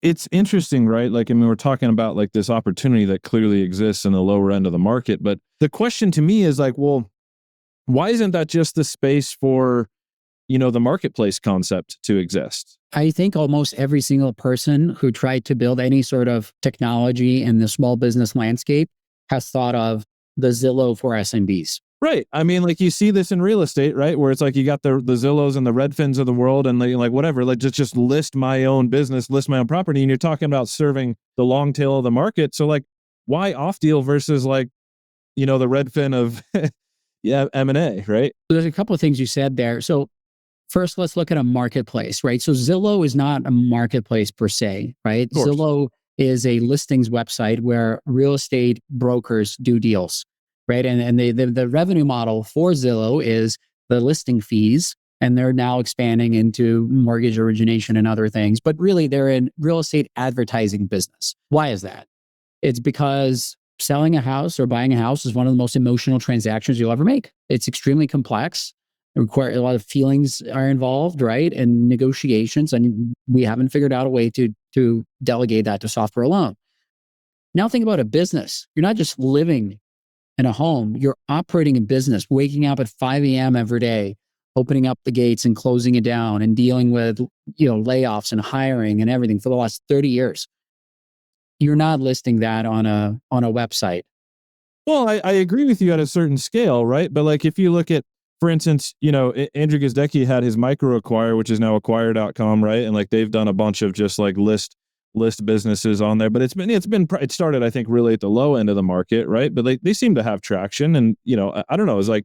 It's interesting, right? Like, I mean, we're talking about like this opportunity that clearly exists in the lower end of the market. But the question to me is like, well, why isn't that just the space for, the marketplace concept to exist? I think almost every single person who tried to build any sort of technology in the small business landscape has thought of the Zillow for SMBs. Right. I mean, like you see this in real estate, right? Where it's like you got the Zillows and the Redfins of the world and like whatever, like just list my own business, list my own property. And you're talking about serving the long tail of the market. So like why OffDeal versus like, the Redfin of yeah, M&A, right? So there's a couple of things you said there. So first, let's look at a marketplace, right? So Zillow is not a marketplace per se, right? Zillow is a listings website where real estate brokers do deals, right? And the revenue model for Zillow is the listing fees, and they're now expanding into mortgage origination and other things. But really, they're in real estate advertising business. Why is that? It's because selling a house or buying a house is one of the most emotional transactions you'll ever make. It's extremely complex. It requires a lot of feelings are involved, right? And negotiations. And we haven't figured out a way to delegate that to software alone. Now think about a business. You're not just living in a home, you're operating a business, waking up at 5 a.m. every day, opening up the gates and closing it down and dealing with, layoffs and hiring and everything for the last 30 years. You're not listing that on a website. Well, I agree with you at a certain scale, right? But like if you look at, for instance, Andrew Gazdecky had his micro acquire, which is now acquire.com, right? And like they've done a bunch of just like list businesses on there, but it started, I think, really at the low end of the market, right? But they seem to have traction. And, I don't know, it's like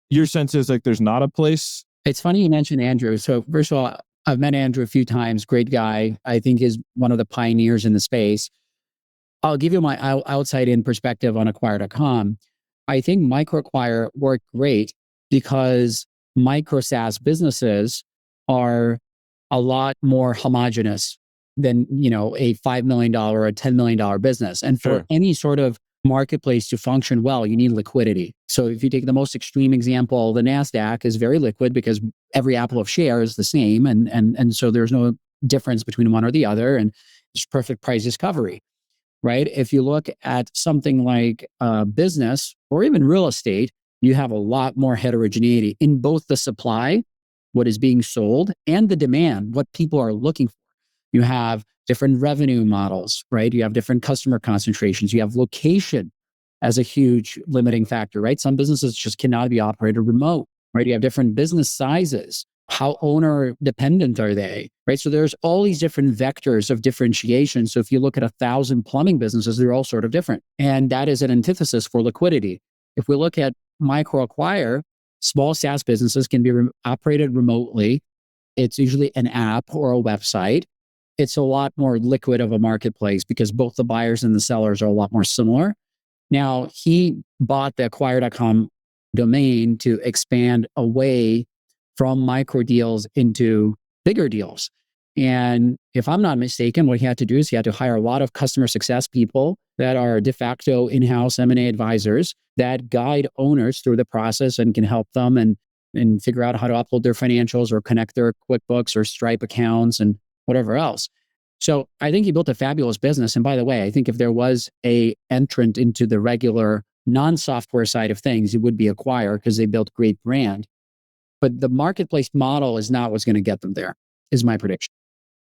your sense is like there's not a place. It's funny you mentioned Andrew. So first of all, I've met Andrew a few times. Great guy. I think is one of the pioneers in the space. I'll give you my outside in perspective on acquire.com. I think micro acquire worked great because micro SaaS businesses are a lot more homogenous than, a $5 million or a $10 million business. And for any sort of marketplace to function well, you need liquidity. So if you take the most extreme example, the NASDAQ is very liquid because every apple of share is the same. And so there's no difference between one or the other. And it's perfect price discovery, right? If you look at something like business or even real estate, you have a lot more heterogeneity in both the supply, what is being sold, and the demand, what people are looking for. You have different revenue models, right? You have different customer concentrations. You have location as a huge limiting factor, right? Some businesses just cannot be operated remote, right? You have different business sizes. How owner dependent are they, right? So there's all these different vectors of differentiation. So if you look at 1,000 plumbing businesses, they're all sort of different. And that is an antithesis for liquidity. If we look at micro acquire, small SaaS businesses can be operated remotely. It's usually an app or a website. It's a lot more liquid of a marketplace because both the buyers and the sellers are a lot more similar. Now, he bought the acquire.com domain to expand away from micro deals into bigger deals. And if I'm not mistaken, what he had to do is he had to hire a lot of customer success people that are de facto in-house M&A advisors that guide owners through the process and can help them and figure out how to upload their financials or connect their QuickBooks or Stripe accounts and whatever else. So I think he built a fabulous business. And by the way, I think if there was a entrant into the regular non-software side of things, it would be Acquire because they built great brand. But the marketplace model is not what's going to get them there, is my prediction.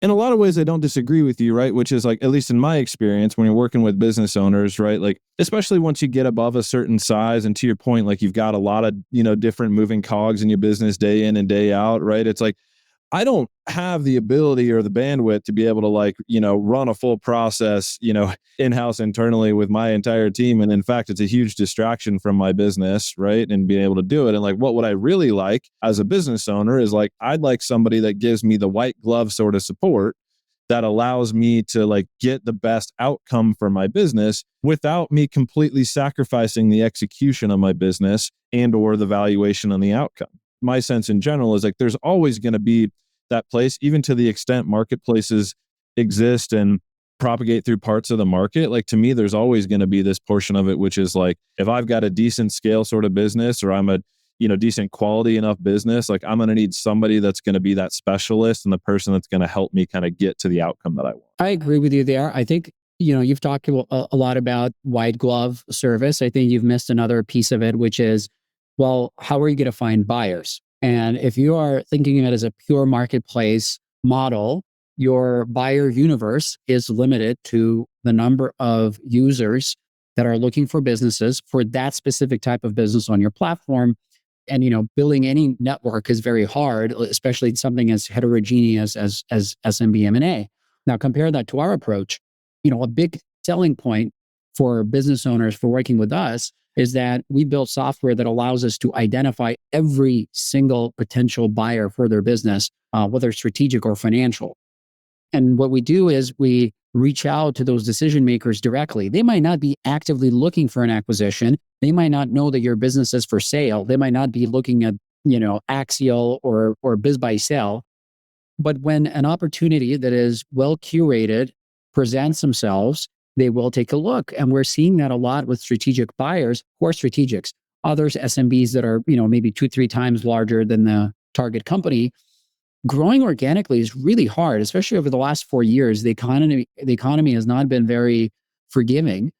In a lot of ways, I don't disagree with you, right? Which is like, at least in my experience, when you're working with business owners, right? Like, especially once you get above a certain size, and to your point, like you've got a lot of, different moving cogs in your business day in and day out, right? It's like, I don't have the ability or the bandwidth to be able to run a full process, in-house internally with my entire team. And in fact, it's a huge distraction from my business, right? And being able to do it. And like, what would I really like as a business owner is like, I'd like somebody that gives me the white glove sort of support that allows me to like get the best outcome for my business without me completely sacrificing the execution of my business and or the valuation on the outcome. My sense in general is like there's always going to be that place, even to the extent marketplaces exist and propagate through parts of the market. Like to me, there's always going to be this portion of it, which is like, if I've got a decent scale sort of business, or I'm a, decent quality enough business, like I'm going to need somebody that's going to be that specialist and the person that's going to help me kind of get to the outcome that I want. I agree with you there. I think, you've talked a lot about white glove service. I think you've missed another piece of it, which is, well, how are you going to find buyers? And if you are thinking of it as a pure marketplace model, your buyer universe is limited to the number of users that are looking for businesses for that specific type of business on your platform. And building any network is very hard, especially something as heterogeneous as SMB M&A. Now compare that to our approach. A big selling point for business owners for working with us is that we build software that allows us to identify every single potential buyer for their business, whether strategic or financial. And what we do is we reach out to those decision makers directly. They might not be actively looking for an acquisition. They might not know that your business is for sale. They might not be looking at, Axial or BizBuySell. But when an opportunity that is well curated presents themselves, they will take a look. And we're seeing that a lot with strategic buyers who are strategics. Others, SMBs that are, maybe 2-3 times larger than the target company. Growing organically is really hard, especially over the last 4 years. The economy has not been very forgiving.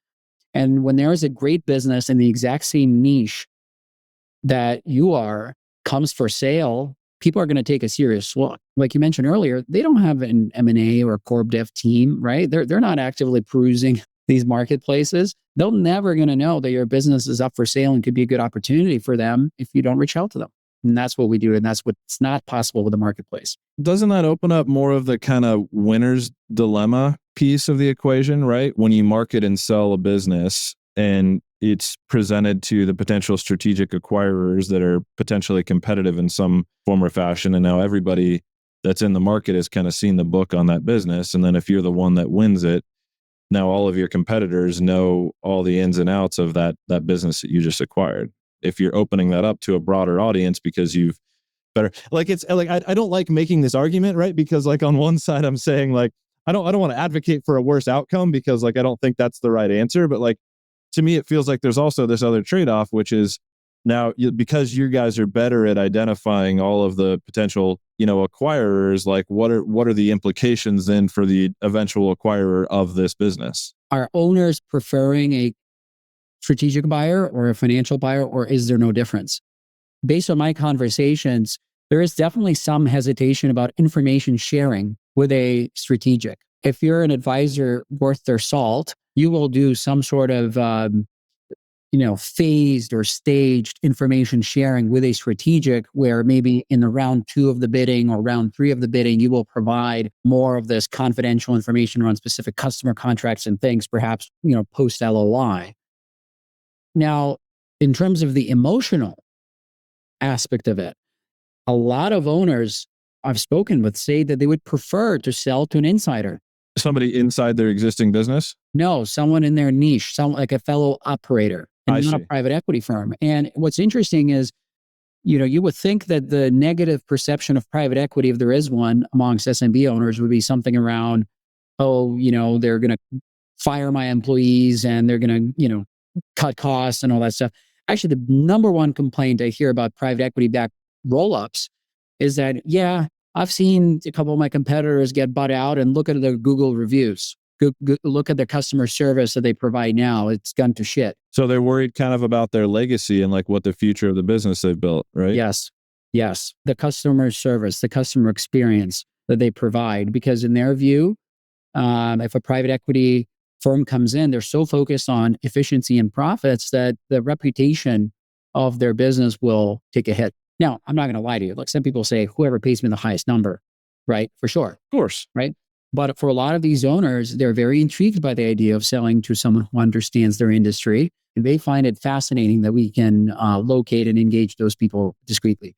And when there is a great business in the exact same niche that you are comes for sale, people are going to take a serious look. Like you mentioned earlier, they don't have an M&A or a corp dev team, right? They're not actively perusing these marketplaces. They're never going to know that your business is up for sale and could be a good opportunity for them if you don't reach out to them. And that's what we do. And that's what's not possible with the marketplace. Doesn't that open up more of the kind of winner's dilemma piece of the equation, right? When you market and sell a business and it's presented to the potential strategic acquirers that are potentially competitive in some form or fashion. And now everybody that's in the market has kind of seen the book on that business. And then if you're the one that wins it, now all of your competitors know all the ins and outs of that business that you just acquired. If you're opening that up to a broader audience because you've better, like, it's like, I don't like making this argument, right? Because like on one side I'm saying like, I don't want to advocate for a worse outcome because like, I don't think that's the right answer. But like, to me, it feels like there's also this other trade-off, which is now because you guys are better at identifying all of the potential, acquirers, like what are the implications then for the eventual acquirer of this business? Are owners preferring a strategic buyer or a financial buyer, or is there no difference? Based on my conversations, there is definitely some hesitation about information sharing with a strategic. If you're an advisor worth their salt, you will do some sort of phased or staged information sharing with a strategic, where maybe in the round 2 of the bidding or round 3 of the bidding, you will provide more of this confidential information around specific customer contracts and things, perhaps, post LOI. Now, in terms of the emotional aspect of it, a lot of owners I've spoken with say that they would prefer to sell to an insider. Somebody inside their existing business? No, someone in their niche, someone like a fellow operator, and not a private equity firm. And what's interesting is, you would think that the negative perception of private equity, if there is one amongst SMB owners, would be something around, they're going to fire my employees and they're going to, cut costs and all that stuff. Actually, the number one complaint I hear about private equity backed roll-ups is that, I've seen a couple of my competitors get bought out, and look at their Google reviews. Look at their customer service that they provide now. It's gone to shit. So they're worried kind of about their legacy and like what the future of the business they've built, right? Yes. The customer service, the customer experience that they provide, because in their view, if a private equity firm comes in, they're so focused on efficiency and profits that the reputation of their business will take a hit. Now, I'm not going to lie to you. Like some people say, whoever pays me the highest number, right? For sure. Of course. Right. But for a lot of these owners, they're very intrigued by the idea of selling to someone who understands their industry. And they find it fascinating that we can locate and engage those people discreetly.